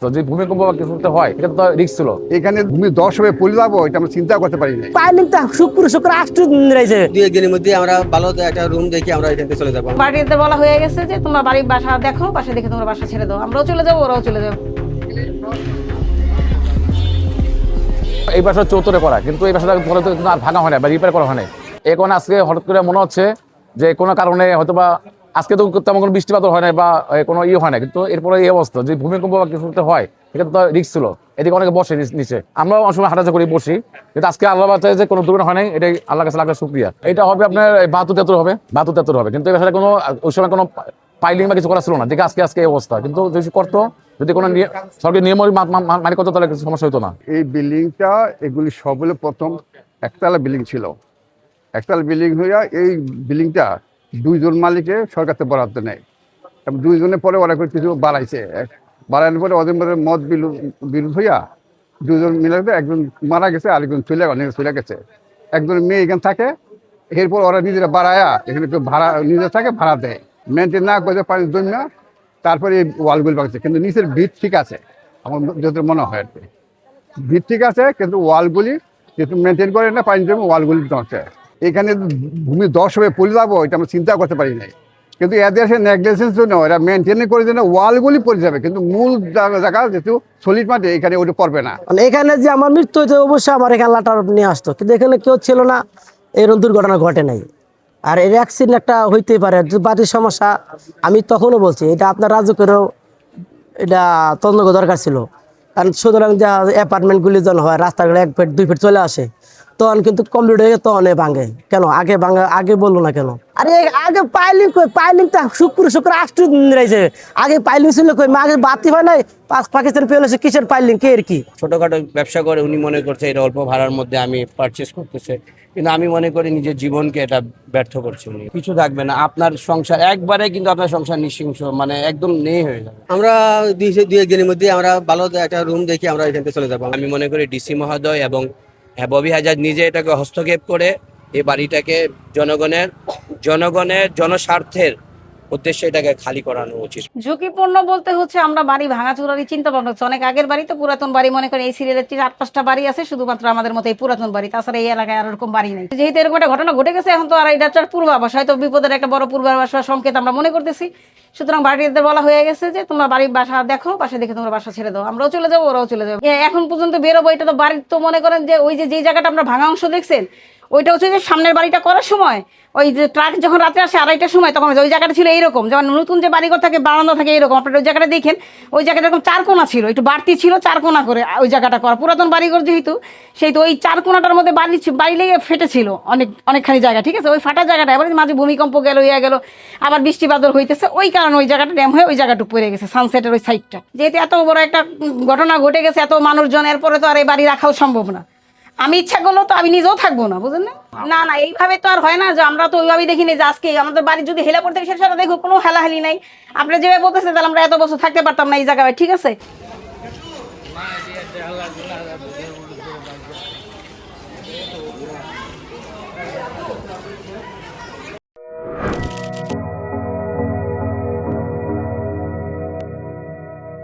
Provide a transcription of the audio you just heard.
তো যে ভূমিকম্প বা কিছুতে হয় এটা তো রিস্ক ছিল। এখানে ভূমি ধস হয়ে পড়ে যাবো এটা আমরা চিন্তা করতে পারি নাই। পাইলিংটা শুক্র আষ্ট রয়েছে। 2-1 দিনের মধ্যে আমরা ভালো একটা রুম দেখে আমরা এখান থেকে চলে যাবো। বাড়িতে বলা হয়ে গেছে যে তোমরা বাড়ির বাসা দেখো, বাসা দেখে তোমরা বাসা ছেড়ে দাও, আমরাও চলে যাবো, ওরাও চলে যাবো। এই বাসা চৌতরে করা, কিন্তু এই বাসাটা পরে তো আর ভাঙা হয় না বা রিপেয়ার করা হয় না। এই কারণে আজকে হঠাৎ করে মনে হচ্ছে যে কোনো কারণে হয়তো বা আজকে তো তেমন কোনো বৃষ্টিপাত হয় না বা কোনো ইয়ে হয় না, কিন্তু এরপরে এই অবস্থা যে ভূমিকম্প বা কিছুতে হয় এটা তো রিস্ক ছিল। এদিকে অনেকে বসে নিচে, আমরাও অনেক সময় হাঁটাচা করি বসি, কিন্তু আজকে আল্লাহ বাঁচায় যে কোনো দুর্ঘটনা হয় নাই, এটাই আল্লাহ কাছে লাখ শুকরিয়া। এটা হবে আপনার 72-73 হবে, কিন্তু এই বাসাটা কোনো ওই সময় কোনো পাইলিং বা কিছু করা ছিল না, দেখে আজকে এই অবস্থা। কিন্তু যদি করতো, যদি কোনো সরকারি নিয়ম মানে করতো, তাহলে কিছু সমস্যা হতো না। এই বিল্ডিংটা এগুলি সব হলো প্রথম একতলা বিল্ডিং ছিল। একতলা বিল্ডিং হইয়া এই বিল্ডিংটা 2 জন মালিকে সরকার থেকে বরাদ্দ নেয় এবং 2 জনের পরে ওরা কিছু বাড়াইছে। বাড়ানোর পরে ওদের মধ্যে মত বিরোধ হইয়া 2 জন মিলে একজন মারা গেছে, আরেকজন চলে গেছে। একজন মেয়ে এখানে থাকে, এরপর ওরা নিজেরা বাড়ায়া এখানে একটু ভাড়া নিজে থাকে, ভাড়া দেয়, মেনটেন না করে পানি জন্য। তারপরে এই ওয়ালগুলি ভাঙছে, কিন্তু নিচের ভিত ঠিক আছে আমার যত মনে হয় আর কি। ভিত ঠিক আছে, কিন্তু ওয়ালগুলি যেহেতু মেনটেন করে না, পানি জন্য ওয়ালগুলি ধরছে। এখানে ভূমি ধস হয়ে পড়ে যাবো এটা আমরা চিন্তা করতে পারি নাই, কিন্তু এদের সে নেগলিজেন্স জন্য এরা মেনটেন করে জন্য ওয়ালগুলি পড়ে যাবে, কিন্তু মূল জায়গা যেহেতু সলিড মাটি এখানে ওটা পড়বে না। মানে এখানে যে আমার মৃত্যু হয়েছে অবশ্যই আমার এখানে লাটার নিয়ে আসতো, কিন্তু এখানে কেউ ছিল না, এরকম দুর্ঘটনা ঘটে নাই। আর এর অ্যাক্সিডেন্ট একটা হইতেই পারে, বাড়ির সমস্যা। আমি তখনও বলছি এটা আপনার রাজুকেরও এটা তদন্ত দরকার ছিল, কারণ সুতরাং যা অ্যাপার্টমেন্টগুলি যখন হয় রাস্তাগুলো 1 ফিট 2 ফিট চলে আসে, তখন কিন্তু কমপ্লিট হয়ে তখন ভাঙে। কেন আগে বললো না কেন? আরে আগে পাইলিংটা শুক্র আষ্ট রয়েছে। আগে পাইলিং ছিল কই, আগে বাতি হয় নাই, পাকিস্তান পেয়েছে কিসের পাইলিং, কে এর কি? ছোটখাটো ব্যবসা করে উনি মনে করছে এটা অল্প ভাড়ার মধ্যে আমি পারচেস করতেছে, কিন্তু আমি মনে করি নিজের জীবনকে এটা ব্যর্থ করছে উনি। কিছু থাকবে না আপনার সংসার, একবারে কিন্তু আপনার সংসার নিঃশংস, মানে একদম নেই হয়ে যাবে। আমরা 2-1 দিনের মধ্যে আমরা ভালো একটা রুম দেখে আমরা এখান থেকে চলে যাবো। আমি মনে করি ডিসি মহোদয় এবং ববি হাজার নিজে এটাকে হস্তক্ষেপ করে এই বাড়িটাকে জনগণের জনস্বার্থের উদ্দেশ্যে এটাকে খালি করানো উচিত। ঝুঁকিপূর্ণ বলতে হচ্ছে আমরা বাড়ি ভাঙাচুরারই চিন্তা ভাবনা হচ্ছে। অনেক আগের বাড়ি তো, পুরাতন বাড়ি, মনে করেন এই সিরিয়ালের 4-5টা বাড়ি আছে শুধুমাত্র আমাদের মতো এই পুরাতন বাড়ি, তাছাড়া এই এলাকায় আর এরকম বাড়ি নেই। যেহেতু এরকম একটা ঘটনা ঘটে গেছে, এখন তো আর এটা একটা পূর্বাভাস, হয়তো বিপদের একটা বড় পূর্বাভাস বা সংকেত আমরা মনে করতেছি। সুতরাং বাড়িতে বলা হয়ে গেছে যে তোমরা বাড়ির বাসা দেখো, বাসা দেখে তোমরা বাসা ছেড়ে দাও, আমরাও চলে যাবো, ওরাও চলে যাবো। এখন পর্যন্ত বেরোবো, এটা তো বাড়ির তো মনে করেন যে ওই যে জায়গাটা আমরা ভাঙা অংশ দেখছেন, ওইটা হচ্ছে যে সামনের বাড়িটা করার সময় ওই যে ট্রাক যখন রাত্রে আসে 2:30টার সময়, তখন ওই জায়গাটা ছিল এইরকম, যেমন নতুন যে বাড়িঘর থাকে বারান্দা থাকে এইরকম, আপনারা ওই জায়গাটা দেখেন, ওই জায়গাটা এরকম 4 কোণা ছিল, একটু বাড়তি ছিল, 4 কোণা করে ওই জায়গাটা করা। পুরাতন বাড়িঘর যেহেতু, সেই তো ওই 4 কোণাটার মধ্যে বাড়ি লেগে ফেটেছিল অনেকখানি জায়গা, ঠিক আছে। ওই ফাটা জায়গাটা এবার মাঝে ভূমিকম্প গেল, গেল, আবার বৃষ্টি বাদল হইতেছে, ওই কারণে ওই জায়গাটা ড্যাম হয়ে ওই জায়গাটুকু পড়ে গেছে, সানসেটের ওই সাইডটা। যেহেতু এত বড় একটা ঘটনা ঘটে গেছে, এত মানুষজন, এরপরে তো আর এই বাড়ি রাখাও সম্ভব না। আমি ইচ্ছা করলেও তো আমি নিজেও থাকবো না, বুঝলেন না? না এইভাবে তো আর হয় না, যে আমরা তো ওইভাবেই দেখিনি যে আজকে আমাদের বাড়ি যদি হেলা পড়তে সেটা দেখো, কোনো হেলাহেলি নাই। আপনারা যেভাবে বলতেছেন তাহলে আমরা এত বছর থাকতে পারতাম না এই জায়গায়, ঠিক আছে।